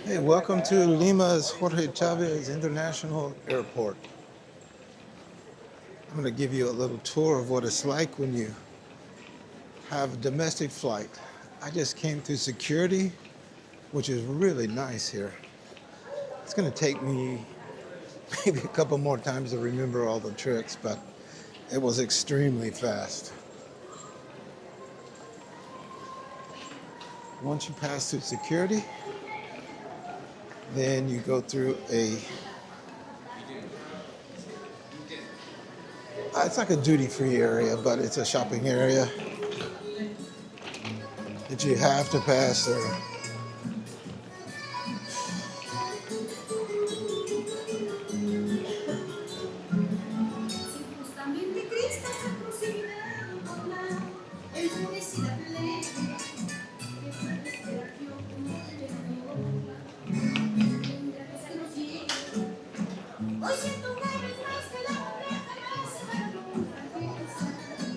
Hey, welcome to Lima's Jorge Chavez International Airport. I'm going to give you a little tour of what it's like when you have a domestic flight. I just came through security, which is really nice here. It's going to take me maybe a couple more times to remember all the tricks, but it was extremely fast. Once you pass through security, then you go through it's like a duty-free area, but it's a shopping area that you have to pass through.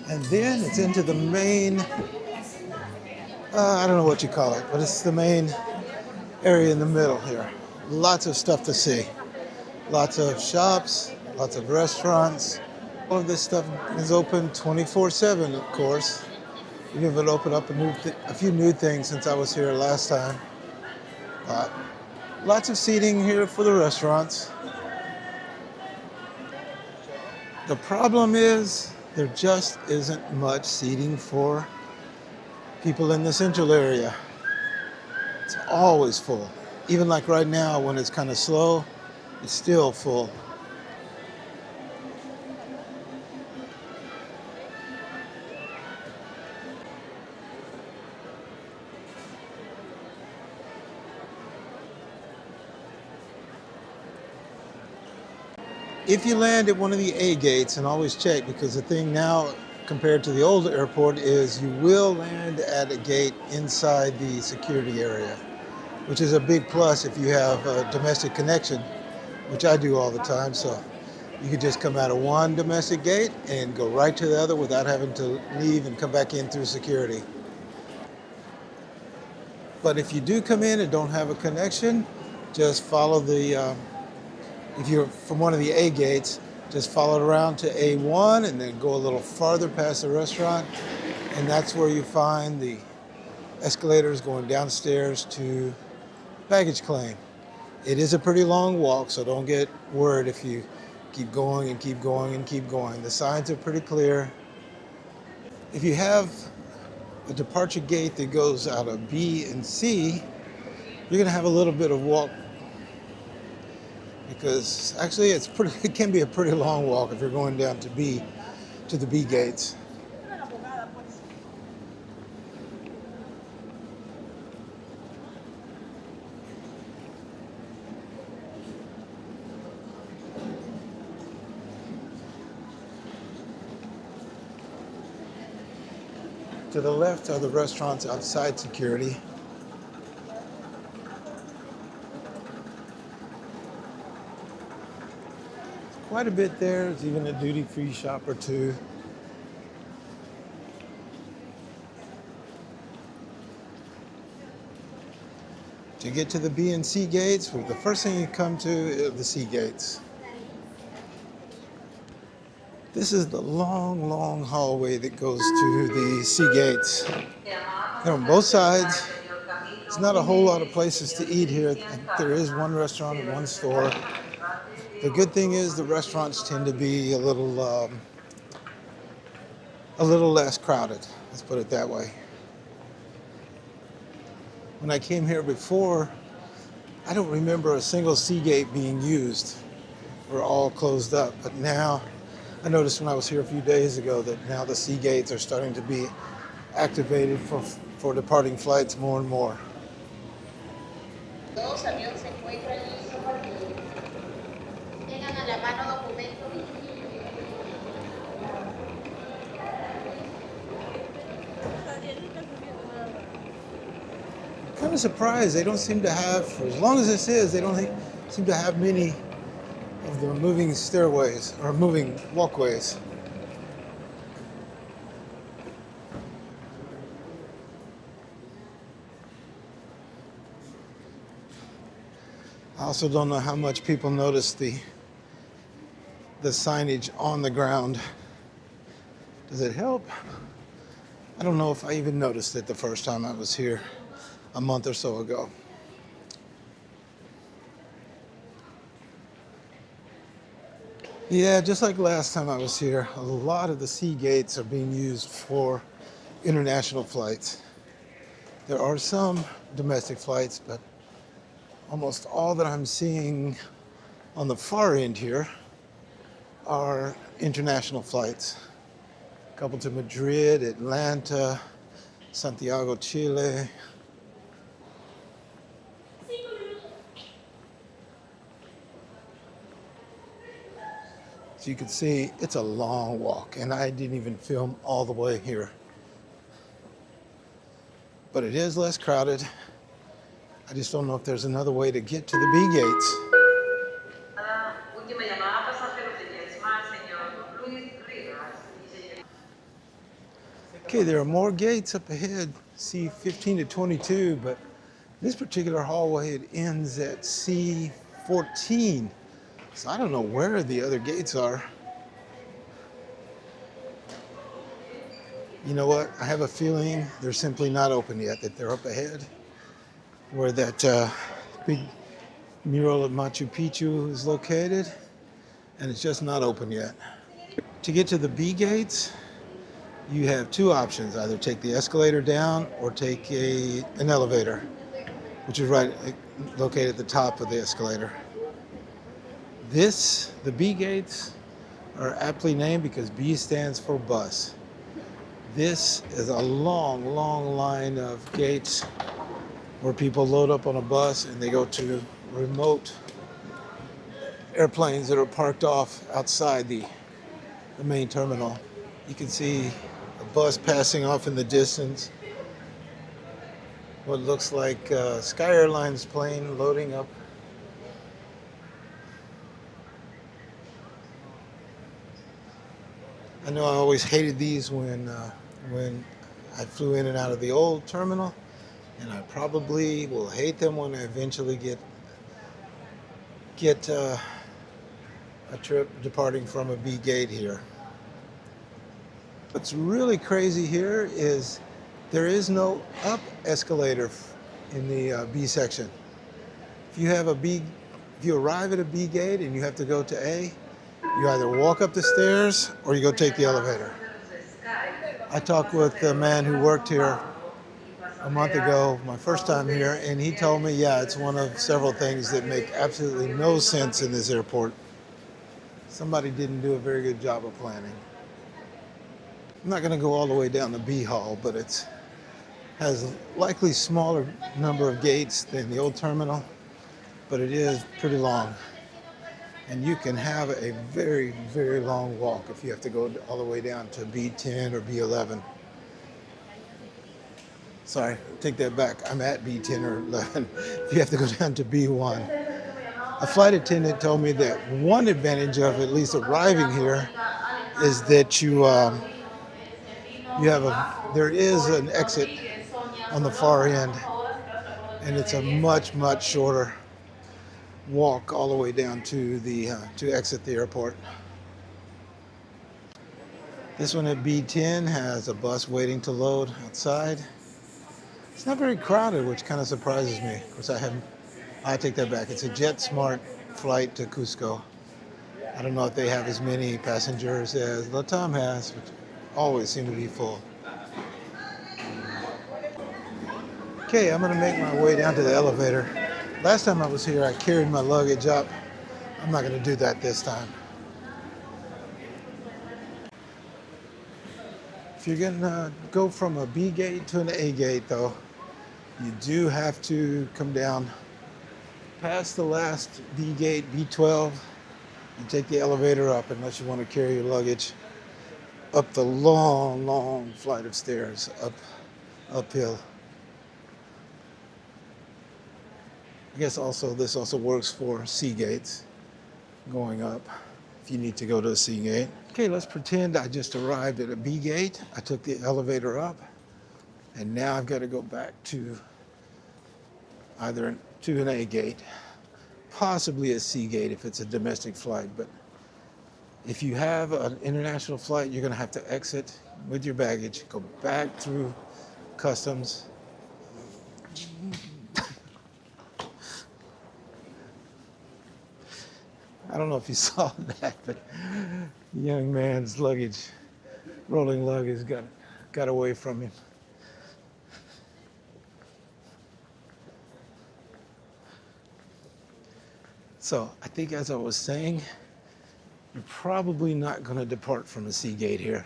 And then it's into the main, I don't know what you call it, but it's the main area in the middle here. Lots of stuff to see. Lots of shops, lots of restaurants. All of this stuff is open 24/7, of course. Even if it opened up a few new things since I was here last time. But lots of seating here for the restaurants. The problem is there just isn't much seating for people in the central area. It's always full. Even like right now when it's kind of slow, it's still full. If you land at one of the A gates, and always check, because the thing now compared to the old airport is you will land at a gate inside the security area, which is a big plus if you have a domestic connection, which I do all the time. So you could just come out of one domestic gate and go right to the other without having to leave and come back in through security. But if you do come in and don't have a connection, just follow if you're from one of the A gates, just follow it around to A1 and then go a little farther past the restaurant. And that's where you find the escalators going downstairs to baggage claim. It is a pretty long walk, so don't get worried if you keep going and keep going and keep going. The signs are pretty clear. If you have a departure gate that goes out of B and C, you're going to have a little bit of walk, because actually it can be a pretty long walk if you're going down to the B gates. To the left are the restaurants outside security. Quite a bit there. There's even a duty-free shop or two. To get to the B and C gates, the first thing you come to is the C gates. This is the long, long hallway that goes to the C gates. And on both sides, there's not a whole lot of places to eat here. There is one restaurant and one store. The good thing is the restaurants tend to be a little less crowded. Let's put it that way. When I came here before, I don't remember a single C gate being used. We're all closed up. But now, I noticed when I was here a few days ago that now the C gates are starting to be activated for departing flights more and more. Kind of surprised they don't seem to have, for as long as this is, they don't seem to have many of the moving stairways or moving walkways. I also don't know how much people notice the signage on the ground. Does it help? I don't know if I even noticed it the first time I was here a month or so ago. Yeah, just like last time I was here, a lot of the sea gates are being used for international flights. There are some domestic flights, but almost all that I'm seeing on the far end here are international flights. A couple to Madrid, Atlanta, Santiago, Chile. So you can see it's a long walk, and I didn't even film all the way here. But it is less crowded. I just don't know if there's another way to get to the B gates. Okay, there are more gates up ahead, C15 to 22, but this particular hallway, it ends at C14. So I don't know where the other gates are. You know what? I have a feeling they're simply not open yet, that they're up ahead, where that big mural of Machu Picchu is located, and it's just not open yet. To get to the B gates, you have two options: either take the escalator down or take an elevator, which is right located at the top of the escalator. The B gates are aptly named because B stands for bus. This is a long, long line of gates where people load up on a bus and they go to remote airplanes that are parked off outside the main terminal. You can see a bus passing off in the distance. What looks like Sky Airlines plane loading up. I know I always hated these when I flew in and out of the old terminal, and I probably will hate them when I eventually get a trip departing from a B gate here. What's really crazy here is there is no up escalator in the B section. If you arrive at a B gate and you have to go to A, you either walk up the stairs or you go take the elevator. I talked with a man who worked here a month ago, my first time here, and he told me, yeah, it's one of several things that make absolutely no sense in this airport. Somebody didn't do a very good job of planning. I'm not going to go all the way down the B hall, but it has likely smaller number of gates than the old terminal, but it is pretty long. And you can have a very, very long walk if you have to go all the way down to B10 or B11. Sorry, take that back. I'm at B10 or 11. If you have to go down to B1. A flight attendant told me that one advantage of at least arriving here is that there is an exit on the far end, and it's a much, much shorter walk all the way down to to exit the airport. This one at B10 has a bus waiting to load outside. It's not very crowded, which kind of surprises me. Of course, I take that back. It's a JetSmart flight to Cusco. I don't know if they have as many passengers as Latam has, which always seem to be full. Okay, I'm gonna make my way down to the elevator. Last time I was here, I carried my luggage up. I'm not gonna do that this time. If you're gonna go from a B gate to an A gate though, you do have to come down past the last B gate, B12, and take the elevator up unless you want to carry your luggage up the long, long flight of stairs uphill. I guess this also works for C gates going up if you need to go to a C gate. Okay, let's pretend I just arrived at a B gate. I took the elevator up, and now I've got to go back to either to an A gate. possibly a sea gate if it's a domestic flight. But if you have an international flight, you're going to have to exit with your baggage, go back through customs. I don't know if you saw that, but the young man's luggage, rolling luggage, got away from him. So I think, as I was saying, you're probably not going to depart from a sea gate here.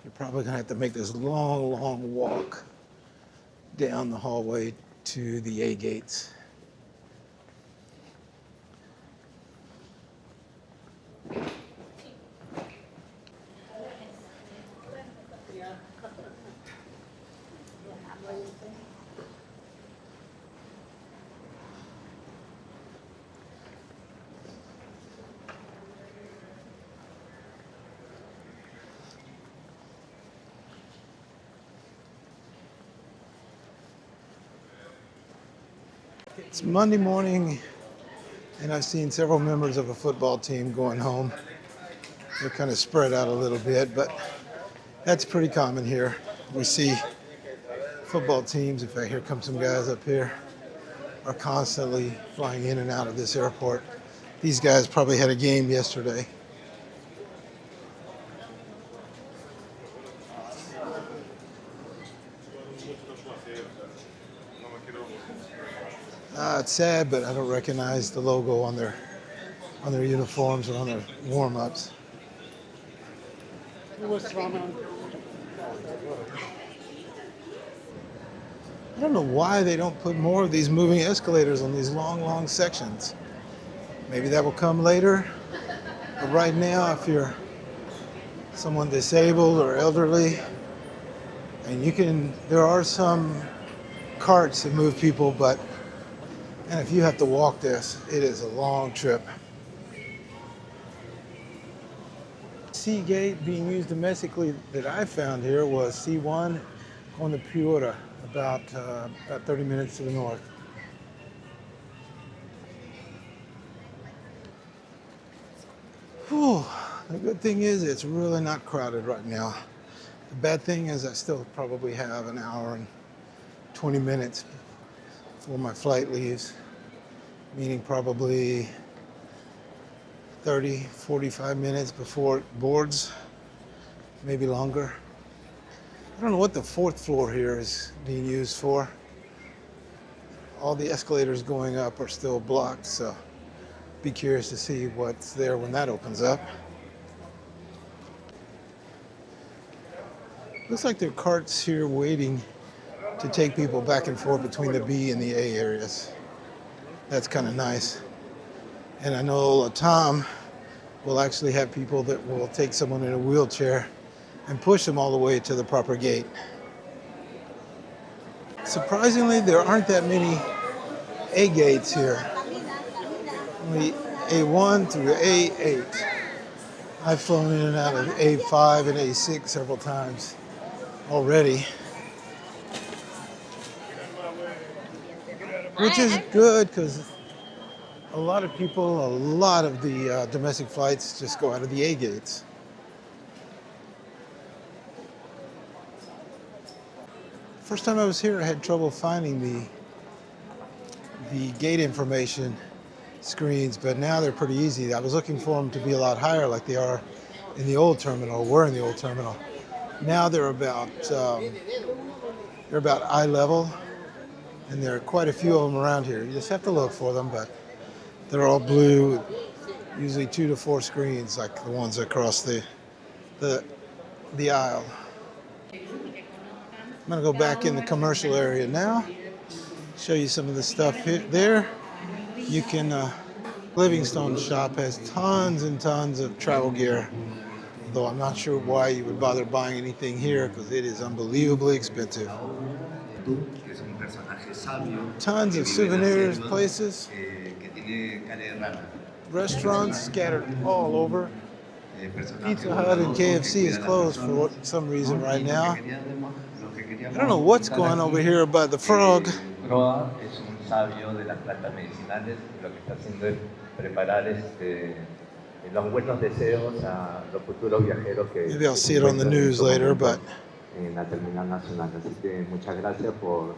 You're probably going to have to make this long, long walk down the hallway to the A gates. It's Monday morning, and I've seen several members of a football team going home. They're kind of spread out a little bit, but that's pretty common here. We see football teams, in fact, here come some guys up here, are constantly flying in and out of this airport. These guys probably had a game yesterday. It's sad, but I don't recognize the logo on their uniforms or on their warm-ups. I don't know why they don't put more of these moving escalators on these long, long sections. Maybe that will come later. But right now, if you're someone disabled or elderly, and there are some carts that move people, and if you have to walk this, it is a long trip. Sea gate being used domestically that I found here was C1 on the Piura, about 30 minutes to the north. Whew. The good thing is it's really not crowded right now. The bad thing is I still probably have an hour and 20 minutes before my flight leaves, meaning probably 30, 45 minutes before it boards, maybe longer. I don't know what the fourth floor here is being used for. All the escalators going up are still blocked, so be curious to see what's there when that opens up. Looks like there are carts here waiting to take people back and forth between the B and the A areas. That's kind of nice. And I know Tom will actually have people that will take someone in a wheelchair and push them all the way to the proper gate. Surprisingly, there aren't that many A gates here. Only A1 through A8. I've flown in and out of A5 and A6 several times already, which is good because a lot of the domestic flights just go out of the A gates. First time I was here, I had trouble finding the gate information screens, but now they're pretty easy. I was looking for them to be a lot higher like they are in the old terminal, were in the old terminal. Now they're about eye level, and there are quite a few of them around here. You just have to look for them, but they're all blue, usually 2 to 4 screens like the ones across the aisle. I'm gonna go back in the commercial area now, show you some of the stuff there. You can, Livingstone shop has tons and tons of travel gear, though I'm not sure why you would bother buying anything here because it is unbelievably expensive. Tons of souvenirs, places, restaurants scattered all over. Pizza Hut and KFC is closed for some reason right now. I don't know what's going on over here by the frog. sabio de las plantas medicinales, y lo que está haciendo es preparar los buenos deseos a los futuros viajeros que Maybe I'll se see it on the encuentran en news estos later, momentos but en la terminal nacional. Así que muchas gracias por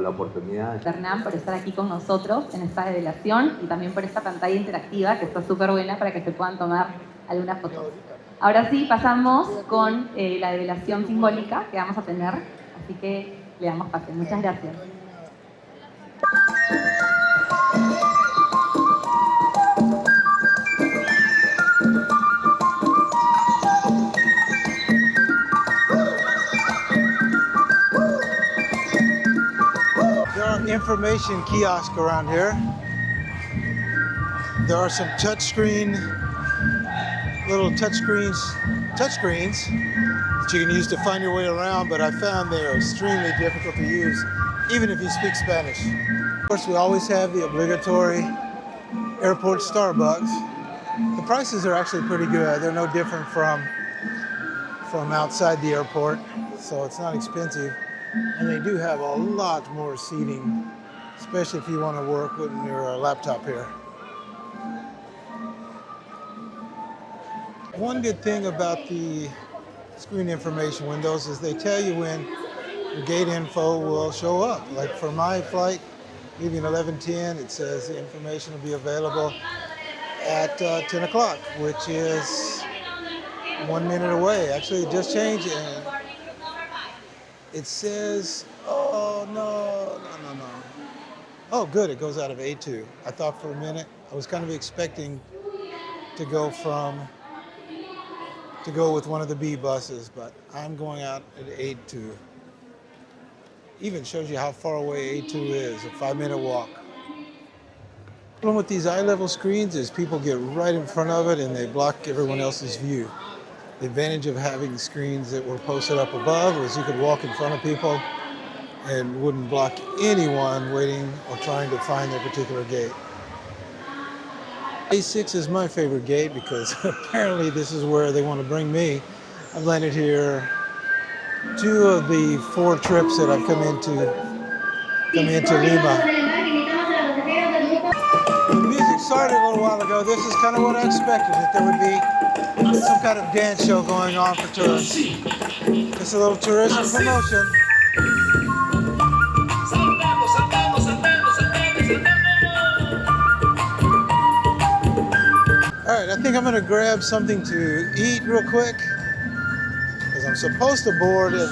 la oportunidad. Hernán, por estar aquí con nosotros en esta develación y también por esta pantalla interactiva que está súper buena para que se puedan tomar algunas fotos. Ahora sí, pasamos con la develación simbólica que vamos a tener, así que le damos pase. Muchas gracias. there are information kiosks around here. There are some little touchscreens that you can use to find your way around, but I found they are extremely difficult to use, even if you speak Spanish. Of course, we always have the obligatory airport Starbucks. The prices are actually pretty good. They're no different from outside the airport, so it's not expensive. And they do have a lot more seating, especially if you want to work with your laptop here. One good thing about the screen information windows is they tell you when your gate info will show up. Like for my flight, leaving 11:10, it says the information will be available at 10 o'clock, which is 1 minute away. Actually, it just changed, and it says, oh, no. Oh, good, it goes out of A2. I thought for a minute, I was kind of expecting to go with one of the B buses, but I'm going out at A2. Even shows you how far away A2 is, a 5-minute walk. The problem with these eye-level screens is people get right in front of it and they block everyone else's view. The advantage of having screens that were posted up above was you could walk in front of people and wouldn't block anyone waiting or trying to find their particular gate. A6 is my favorite gate because apparently this is where they want to bring me. I've landed here 2 of the 4 trips that I've come into Lima. The music started a little while ago. This is kind of what I expected, that there would be some kind of dance show going on for tourists. Just a little tourism promotion. All right, I think I'm gonna grab something to eat real quick because I'm supposed to board at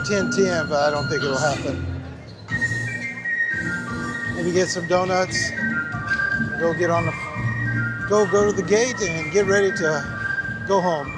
10:10, but I don't think it'll happen. Maybe get some donuts, go to the gate and get ready to go home.